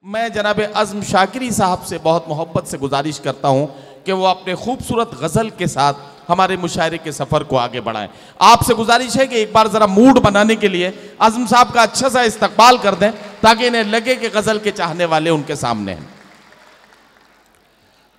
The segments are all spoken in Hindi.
मैं जनाब अज़्म शाकिरी साहब से बहुत मोहब्बत से गुजारिश करता हूँ कि वो अपने खूबसूरत गज़ल के साथ हमारे मुशायरे के सफ़र को आगे बढ़ाएं। आपसे गुजारिश है कि एक बार ज़रा मूड बनाने के लिए अज़्म साहब का अच्छा सा इस्तकबाल कर दें ताकि इन्हें लगे कि गज़ल के चाहने वाले उनके सामने हैं।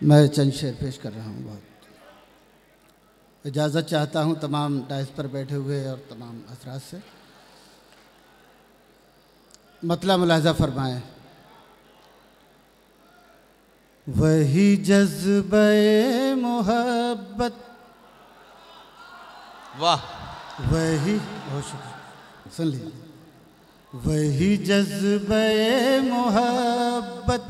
मैं चंद शेर पेश कर रहा हूँ। बहुत इजाज़त चाहता हूँ तमाम डाइस पर बैठे हुए और तमाम हज़रात से। मतलब मुलाहिज़ा फरमाएं। वही जज्बे मोहब्बत, वाह, वही, बहुत शुक्रिया, सुन लीजिए। वही जज्बे मोहब्बत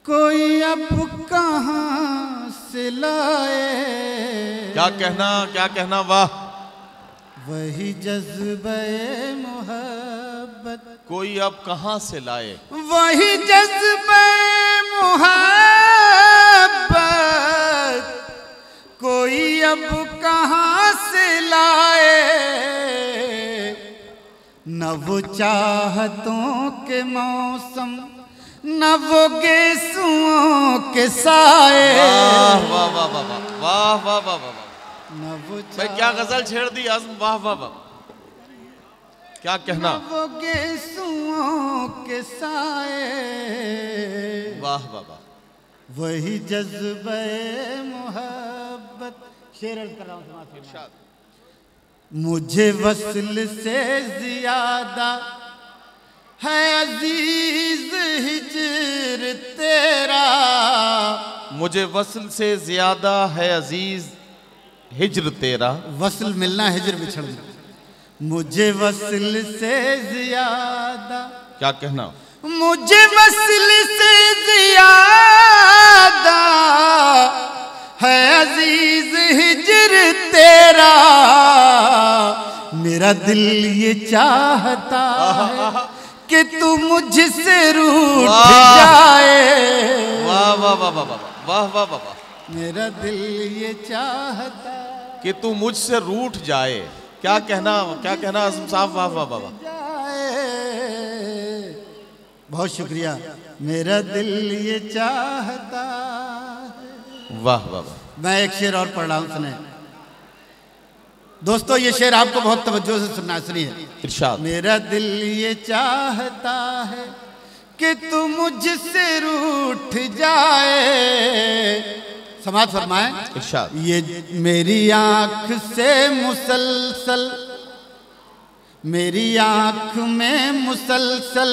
कोई अब कहाँ से लाए। क्या कहना, वाह। वही जज्बे मोहब्बत कोई अब कहाँ से लाए। वही जज्बे मोहब्बत कोई अब कहाँ से लाए। न वो चाहतों के मौसम न वो गेसुओं के साए। वाह वाह वाह वाह वाह वाह वाह वाह। न वो भाई क्या गजल छेड़ दी अज़्म, वाह वाह वाह। क्या कहना, न वो गेसुओं के साए। वाह वाह वाह। वही जज्बे मोहब्बत। शेर अर्ज़ कर रहा हूँ समाज। मुझे वस्ल से ज़ियादा है अजीज हिज्र तेरा। मुझे वस्ल से ज़्यादा है अजीज हिज्र तेरा। वस्ल मिलना, हिज्र बिछड़ना। मुझे वस्ल से ज़ियादा, क्या कहना, मुझे वस्ल से ज़ियादा है अजीज हिज्र तेरा। मेरा दिल ये चाहता है कि तू मुझसे रूठ जाए। वाह वाह वाह वाह वाह वाह वाह। मेरा दिल ये चाहता कि तू मुझसे रूठ जाए। क्या कहना अज़्म साहब, वाह वाह वाह। बहुत शुक्रिया। मेरा दिल ये चाहता है। वाह वाह वाह। मैं एक शेर और पढ़ रहा हूँ, सुने दोस्तों। ये शेर आपको बहुत तवज्जो से सुनना, सुनिए। इरशाद। मेरा दिल ये चाहता है कि तू मुझसे रूठ जाए। समाज फरमाए। इरशाद। ये मेरी आँख से मुसलसल, मेरी आँख में मुसलसल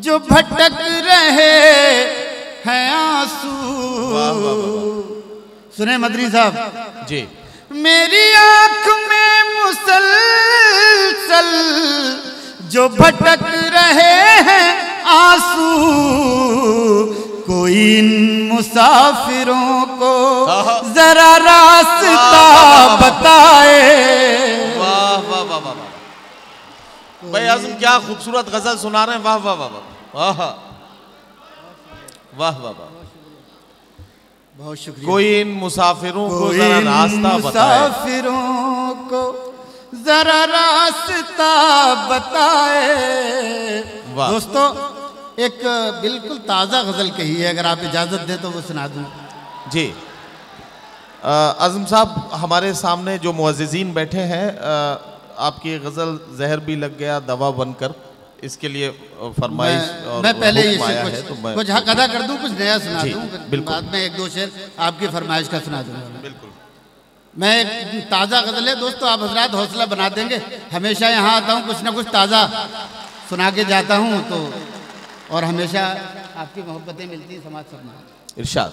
जो भटक रहे हैं आंसू। सुने मदनी साहब जी। मेरी आँख में मुसलसल जो भटक रहे हैं आंसू। कोई इन मुसाफिरों को जरा रास्ता बताए। वाह वाह वाह वाह। भाई आज़म क्या खूबसूरत गजल सुना रहे हैं, वाह वाह वाह वाह वाह वाह वाह। बहुत शुक्रिया। कोई इन मुसाफिरों को जरा रास्ता बताए। मुसाफिरों को जरा रास्ता बताए। दोस्तों एक बिल्कुल ताज़ा गज़ल कही है, अगर आप इजाज़त दें तो वो सुना दूँ। जी। अज़्म साहब हमारे सामने जो मुअज़्ज़िज़ीन बैठे हैं, आपकी गज़ल जहर भी लग गया दवा बनकर, इसके लिए फरमाइश और मैं पहले ये कुछ हक अदा कर दूं, कुछ नया सुना दूं, बाद में एक दो शेर आपकी फरमाइश का सुना दूंगा। बिल्कुल। मैं एक ताज़ा गज़ल है दोस्तों, आप हज़रात हौसला बना देंगे। हमेशा यहाँ आता हूँ, कुछ ना कुछ ताज़ा सुना के जाता हूँ, तो और हमेशा आपकी मोहब्बतें मिलती हैं। समाज फरमाए। इरशाद।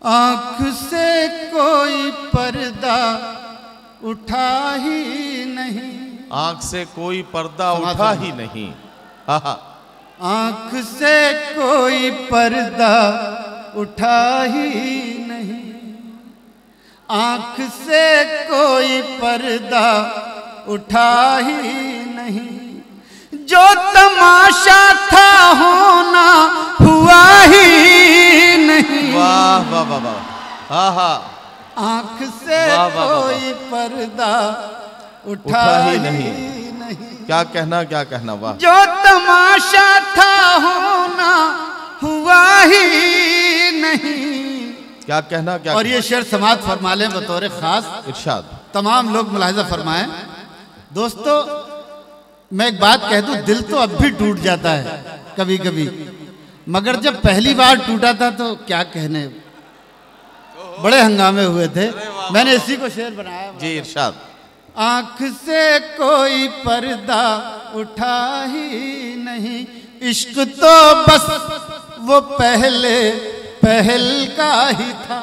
आँख से कोई पर्दा उठा ही नहीं। आँख से कोई पर्दा उठा ही नहीं। आँख से कोई पर्दा उठा ही नहीं। आँख से कोई पर्दा उठा ही नहीं। जो तमाशा था होना हुआ ही नहीं। वाह वाह वाह वाह। आँख से कोई पर्दा उठा ही नहीं। क्या कहना, वाह। जो तमाशा था होना हुआ ही नहीं। क्या कहना। और ये शेर समाअत फरमा लें बतौर खास, इरशाद। तमाम लोग मुलाहिजा फरमाएं। दोस्तों मैं एक बात कह दूं, दिल तो अब भी टूट जाता है कभी कभी, मगर जब पहली बार टूटा था तो क्या कहने, बड़े हंगामे हुए थे। मैंने इसी को शेर बनाया जी, इरशाद। आंख से कोई पर्दा उठा ही नहीं, इश्क तो बस वो पहल का ही था।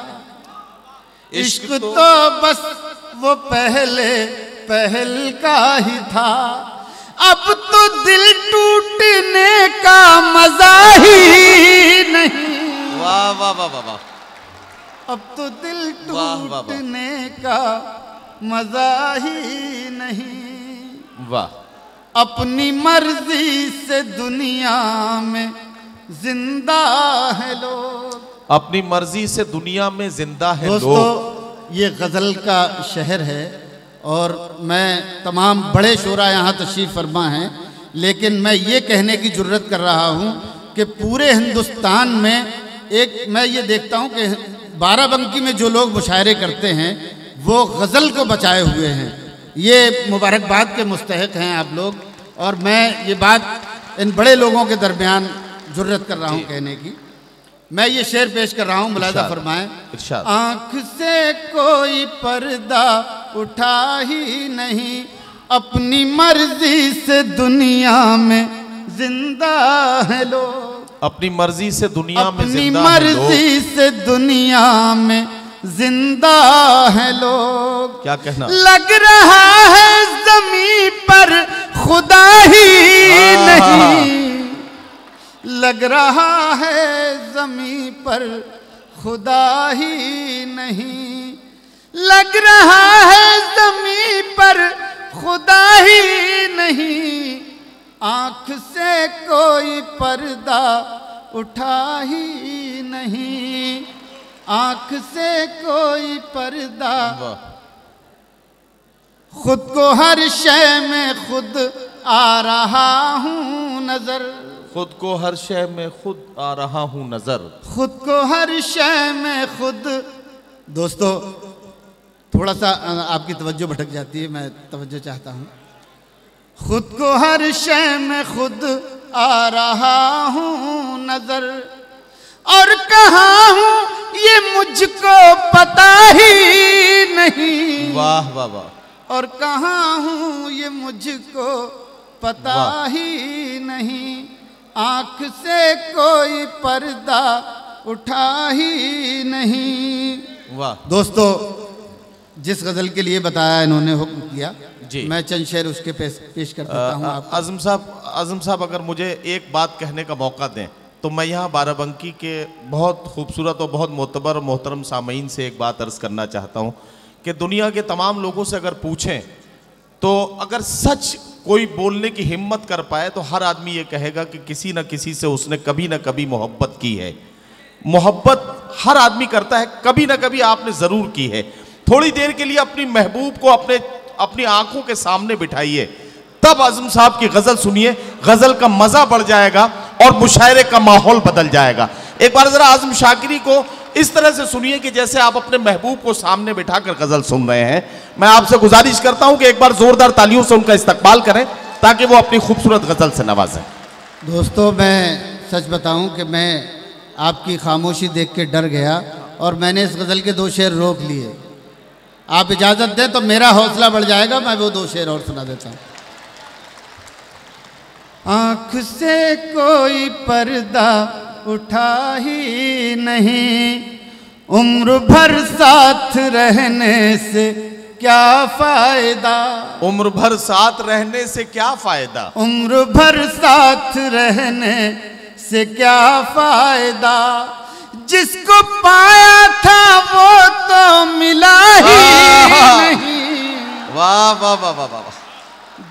इश्क तो बस वो पहल का ही था। अब तो दिल टूटने का मजा ही नहीं। वाह वाह वाह वाह। अब तो दिल टूटने का मजा ही नहीं। वाह। अपनी मर्जी से दुनिया में जिंदा है लोग। अपनी मर्जी से दुनिया में जिंदा है लोग। दोस्तों ये गजल का शहर है और मैं तमाम बड़े शोरा यहाँ तशरीफ फरमा हैं, लेकिन मैं ये कहने की जुर्रत कर रहा हूँ कि पूरे हिंदुस्तान में मैं ये देखता हूँ कि बाराबंकी में जो लोग मुशायरे करते हैं वो गज़ल को बचाए हुए हैं। ये मुबारकबाद के मुस्तहिक हैं आप लोग, और मैं ये बात इन बड़े लोगों के दरमियान जुर्रत कर रहा हूँ कहने की। मैं ये शेर पेश कर रहा हूँ, मुलाहिजा फरमाएं। आँख से कोई पर्दा उठा ही नहीं, अपनी मर्जी से दुनिया में जिंदा है लोग। अपनी मर्जी से दुनिया में अपनी मर्जी से दुनिया में जिंदा है लोग। क्या कहना। लग रहा है ज़मीं पर खुदा ही नहीं, लग रहा है ज़मीं पर खुदा ही नहीं, लग रहा है ज़मीं पर खुदा ही नहीं। आँख से कोई पर्दा उठा ही नहीं, आँख से कोई पर्दा। खुद को हर शय में खुद आ रहा हूँ नजर, खुद को हर शय में खुद आ रहा हूँ नजर, खुद को हर शय में खुद। दोस्तों थोड़ा सा आपकी तवज्जो भटक जाती है, मैं तवज्जो चाहता हूँ। खुद को हर शय में खुद आ रहा हूँ नजर, और कहाँ हूँ ये मुझको पता ही नहीं। वाह वाह वाह। और कहाँ हूँ ये मुझको पता ही नहीं, आँख से कोई पर्दा उठा ही नहीं। वाह। दोस्तों जिस गज़ल के लिए बताया इन्होंने हुक्म किया जी, मैं चंद शेर उसके पेश कर देता हूँ आपको। आज़म साहब अगर मुझे एक बात कहने का मौका दें तो मैं यहाँ बाराबंकी के बहुत खूबसूरत और बहुत मोतबर और मोहतरम सामीन से एक बात अर्ज़ करना चाहता हूँ कि दुनिया के तमाम लोगों से अगर पूछें तो अगर सच कोई बोलने की हिम्मत कर पाए तो हर आदमी ये कहेगा कि किसी न किसी से उसने कभी ना कभी मोहब्बत की है। मोहब्बत हर आदमी करता है, कभी ना कभी आपने ज़रूर की है। थोड़ी देर के लिए अपनी महबूब को अपनी आंखों के सामने बिठाइए, तब आज़म साहब की गज़ल सुनिए, गज़ल का मज़ा बढ़ जाएगा और मुशायरे का माहौल बदल जाएगा। एक बार ज़रा आज़म शाकिरी को इस तरह से सुनिए कि जैसे आप अपने महबूब को सामने बिठाकर गज़ल सुन रहे हैं। मैं आपसे गुजारिश करता हूं कि एक बार ज़ोरदार तालियों से उनका इस्तकबाल करें ताकि वो अपनी खूबसूरत गज़ल से नवाजें। दोस्तों मैं सच बताऊं कि मैं आपकी खामोशी देख के डर गया और मैंने इस गज़ल के 2 शेर रोक लिए। आप इजाज़त दें तो मेरा हौसला बढ़ जाएगा, मैं वो 2 शेर और सुना देता हूँ। आँख से कोई पर्दा उठा ही नहीं, उम्र भर साथ रहने से क्या फ़ायदा। उम्र भर साथ रहने से क्या फ़ायदा। उम्र भर साथ रहने से क्या फ़ायदा। जिसको पाया था वो तो मिला ही नहीं। वाह वाह वाह वाह वाह।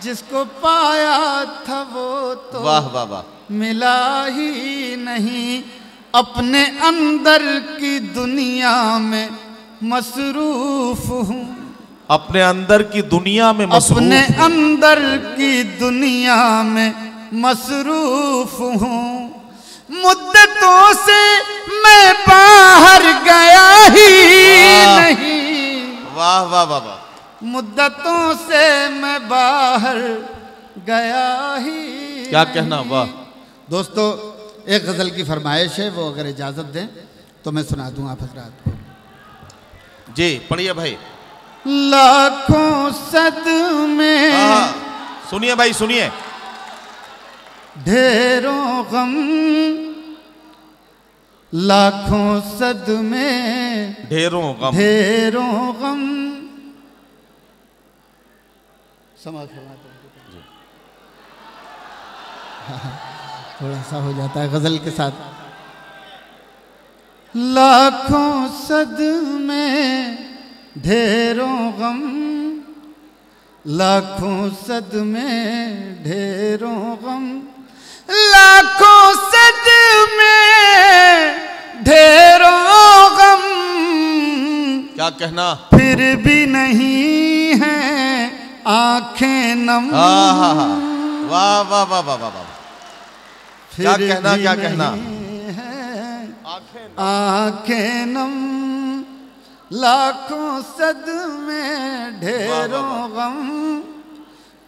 जिसको पाया था वो तो वाह वाह वाह मिला ही नहीं। अपने अंदर की दुनिया में मसरूफ हूँ, अपने अंदर की दुनिया में मसरूफ अपने अंदर की दुनिया में मसरूफ हूँ, मुद्दतों से मैं बाहर गया ही नहीं। वाह वाह वाह वाह, मुद्दतों से मैं बाहर गया ही। क्या कहना, वाह। दोस्तों एक गजल की फरमाइश है, वो अगर इजाजत दें तो मैं सुना दूं आप हजरात को। जी पढ़िए भाई। लाखों सदमे, सुनिए भाई सुनिए। ढेरों गम, लाखों सदमे, ढेरों गम, ढेरों गम। समाज थोड़ा सा हो जाता है गजल के साथ। लाखों सदमे, ढेरों गम, लाखों सदमे, ढेरों गम, लाखों सदमे, ढेरों गम। क्या कहना, फिर भी नहीं है आंखें नम। वाह वाह वाह वाह वाह वाह। क्या कहना, क्या कहना, आंखें नम, लाखों सदमे, ढेरों गम,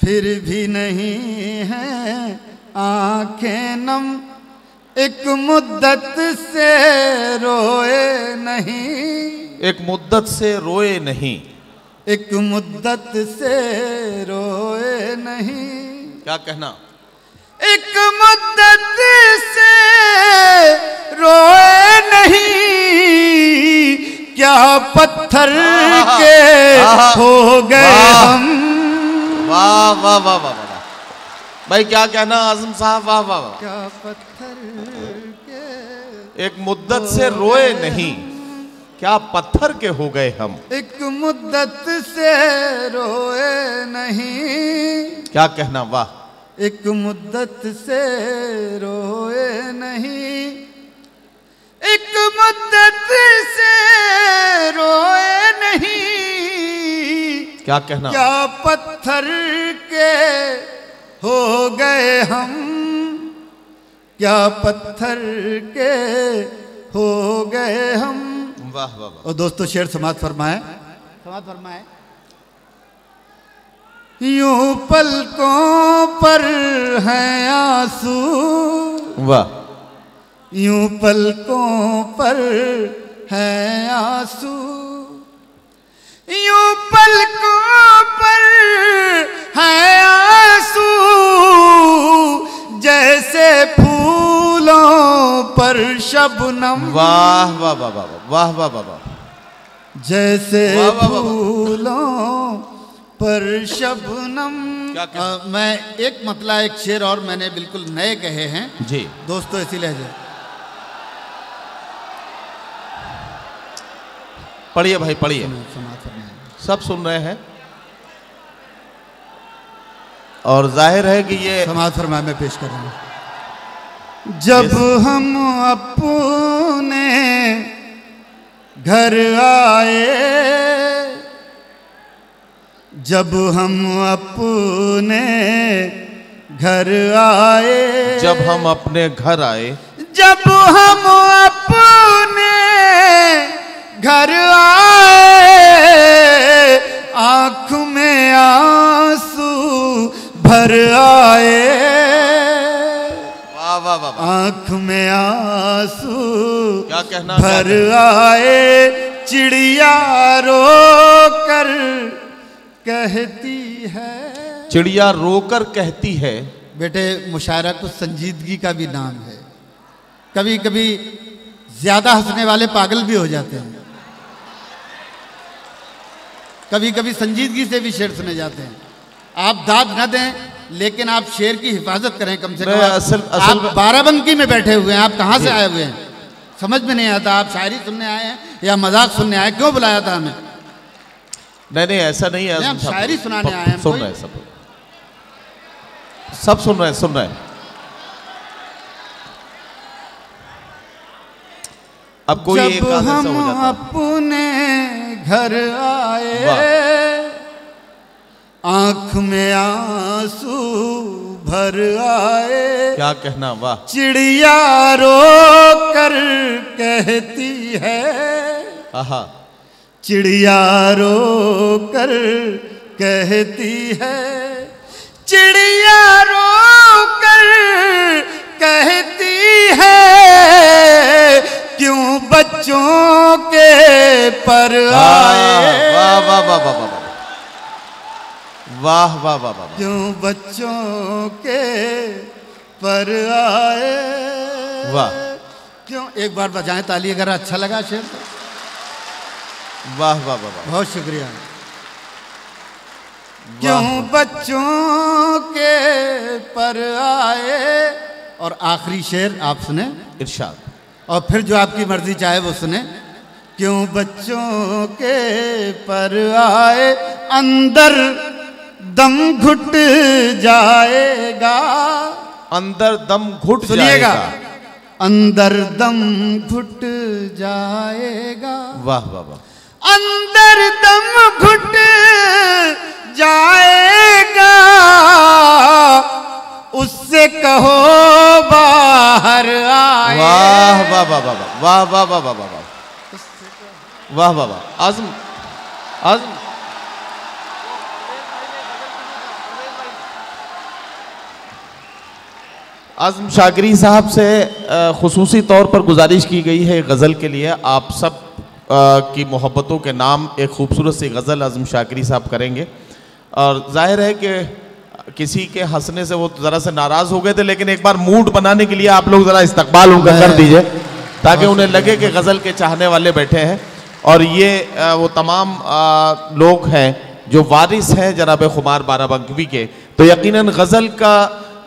फिर भी नहीं है आंखें नम। एक मुद्दत से रोए नहीं, एक मुद्दत से रोए नहीं, एक मुद्दत से रोए नहीं। क्या कहना, एक मुद्दत से रोए नहीं, क्या पत्थर के हो गए हम। वाह वाह वाह वाह वाह भाई, क्या कहना आजम साहब, वाह वाह वाह। क्या पत्थर के, एक मुद्दत से रोए नहीं, क्या पत्थर के हो गए हम। एक मुद्दत से रोए नहीं, क्या कहना, वाह। एक मुद्दत से रोए नहीं, एक मुद्दत से रोए नहीं, क्या कहना, क्या पत्थर के हो गए हम, क्या पत्थर के हो गए हम। वाह वाह वाह। और दोस्तों शेर समाज फरमाए, समाज फरमाए। यूं पलकों पर हैं आंसू, वाह। यूं पलकों पर हैं आंसू, यूं पलकों पर हैं आंसू, जैसे फूलों पर शबनम। वाह वाह वाह वाह वाह वाह वाह वाह, जैसे फूलों पर शबनम। मैं एक मतला एक शेर और मैंने बिल्कुल नए कहे हैं जी दोस्तों, इसी लहजे। पढ़िए भाई पढ़िए, सब सुन रहे हैं और जाहिर है कि ये समाज फरमाए मैं पेश कर रहा हूँ। जब हम अपने घर आए, जब हम अपने घर आए, जब हम अपने घर आए, जब हम अपने घर आए, आँख में आंसू भर आए। वाह वाह वाह, आँख में आंसू क्या कहना, भर आए। चिड़िया रो कर कहती है, चिड़िया रोकर कहती है। बेटे मुशायरा कुछ संजीदगी का भी नाम है। कभी कभी ज्यादा हंसने वाले पागल भी हो जाते हैं, कभी कभी संजीदगी से भी शेर सुने जाते हैं। आप दाद न दें, लेकिन आप शेर की हिफाजत करें कम से कम। आप बाराबंकी में बैठे हुए हैं, आप कहाँ से आए हुए हैं समझ में नहीं आता। आप शायरी सुनने आए हैं या मजाक सुनने आए? क्यों बुलाया था हमें? नहीं नहीं ऐसा नहीं है, हम शायरी सुनाने आए हैं। सुन रहे हैं सब सुन रहे हैं, सुन रहे हैं। अब कोई एक जब हम अपने घर आए, आँख में आंसू भर आए। क्या कहना, वाह। चिड़िया रो कर कहती है, आहा, चिड़िया रो कर कहती है, चिड़िया रो कर कहती है, क्यों बच्चों के पर आए। वाह वाह वाह वाह वाह वाह वाह वाह वाह, क्यों बच्चों के पर आए। वाह, क्यों, एक बार बजाएं ताली अगर अच्छा लगा शेर। वाह वाह वाह वाह, बहुत शुक्रिया। क्यों बच्चों के पर आए। और आखिरी शेर आप सुने, इरशाद। और फिर जो आपकी मर्जी चाहे वो सुने। क्यों बच्चों के पर आए, अंदर दम घुट जाएगा। अंदर दम घुट सुनिएगा, जाएगा। अंदर दम घुट जाएगा। वाह वाह वाह, अंदर दम घुट जाएगा, उससे कहो बाहर आए। वाह वाह वाह वाह वाह वाह वाह वाह वाह वाह वाह वाह, आज़म आज़म। आज़म शाकिरी साहब से खुसूसी तौर पर गुजारिश की गई है गज़ल के लिए। आप सब की मोहब्बतों के नाम एक खूबसूरत सी गज़ल आज़म शाकिरी साहब करेंगे। और जाहिर है कि किसी के हंसने से वो ज़रा से नाराज़ हो गए थे, लेकिन एक बार मूड बनाने के लिए आप लोग ज़रा इस्तकबाल उनका कर दीजिए, ताकि उन्हें लगे कि गज़ल के चाहने वाले बैठे हैं। और ये वो तमाम लोग हैं जो वारिस हैं जनाब खुमार बाराबंकी के, तो यकीनन गज़ल का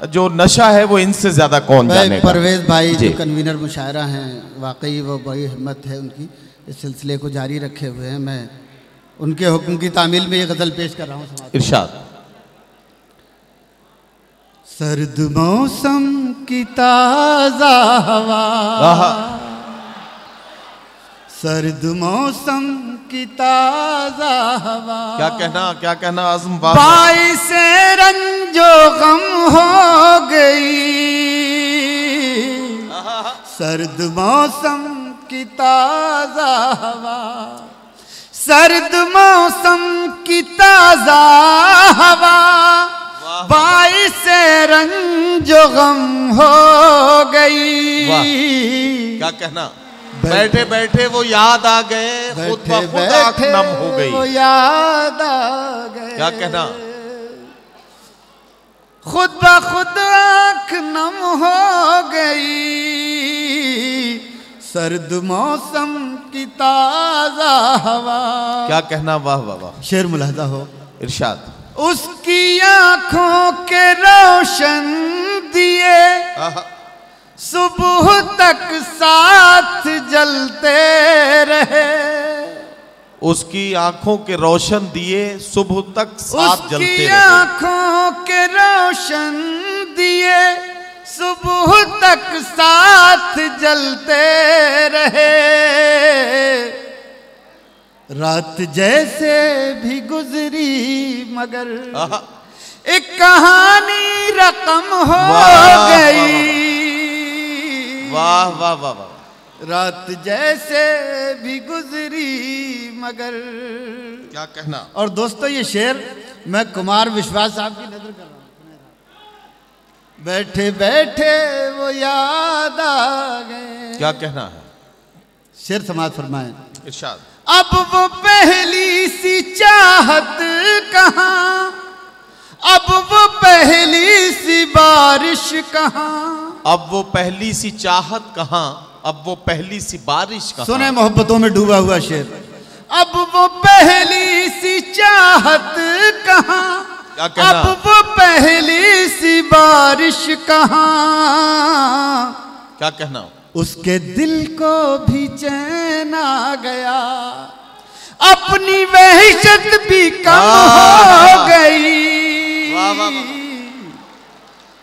जो नशा है वो इनसे ज़्यादा कौन जानेगा। परवेज़ भाई जो कन्वीनर मुशायरा हैं, वाकई वो बड़ी हिम्मत है उनकी, इस सिलसिले को जारी रखे हुए हैं। मैं उनके हुक्म की तामील में ये गज़ल पेश कर रहा हूँ। इरशाद। सर्द मौसम की ताज़ा हवा, सर्द मौसम की ताज़ा हवा। क्या कहना आज़म, बाइस रंजो गम हो गई। सर्द मौसम की ताज़ा हवा, सर्द मौसम की ताज़ा हवा, बाइस रंजो गम हो गई। क्या कहना, बैठे बैठे वो याद आ गए, खुद ब खुद आँख नम हो गई। वो याद आ गए। क्या कहना, खुद ब खुद आँख नम हो गई। सर्द मौसम की ताज़ा हवा। क्या कहना, वाह वाह वाह। शेर मुलाहजा हो, इरशाद। उसकी आँखों के रोशन दिए, सुबह तक साथ जलते रहे। उसकी आंखों के रोशन दिए सुबह तक साथ जलते रहे। उसकी आंखों के रोशन दिए सुबह तक साथ जलते रहे। रात जैसे भी गुजरी मगर एक कहानी रकम हो गई। वाह वाह वाह वाह। रात जैसे भी गुजरी मगर। क्या कहना। और दोस्तों ये शेर मैं कुमार विश्वास साहब की नजर कर रहा हूँ। बैठे बैठे वो याद आ गए। क्या कहना है। शेर समाज फरमाए। इरशाद। अब वो पहली सी चाहत कहाँ, अब वो पहली सी बारिश कहाँ। अब वो पहली सी चाहत कहाँ, अब वो पहली सी बारिश कहाँ। सुने मोहब्बतों में डूबा हुआ शेर। अब वो पहली सी चाहत कहाँ, अब वो पहली सी बारिश कहाँ। क्या कहना। उसके दिल को भी चैन आ गया, अपनी वहशत भी कम हो गई। वाह वाह वाह।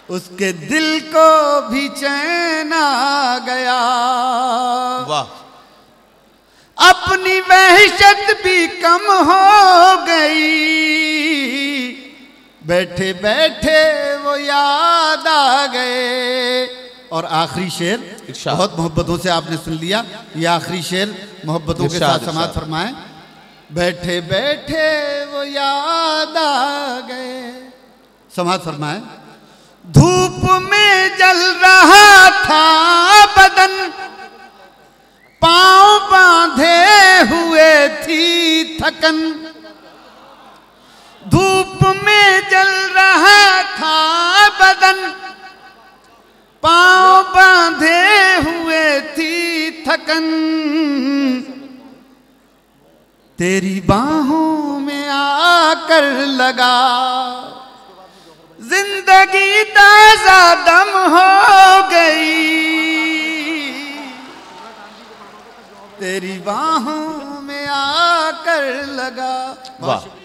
उसके दिल को भी चैन आ गया, वाह। अपनी वहशत भी कम हो गई। बैठे बैठे वो याद आ गए। और आखिरी शेर बहुत मोहब्बतों से आपने सुन लिया, ये आखिरी शेर मोहब्बतों के साथ समाअत फरमाएं। बैठे बैठे वो याद आ गए, समाअत फरमाएं। धूप में जल रहा था बदन, पांव बांधे हुए थी थकन। धूप में जल रहा था बदन, पांव बांधे हुए थी थकन। तेरी बाहों में आकर लगा जिंदगी ताजा दम हो गई। तेरी बाहों में आकर लगा। वाह।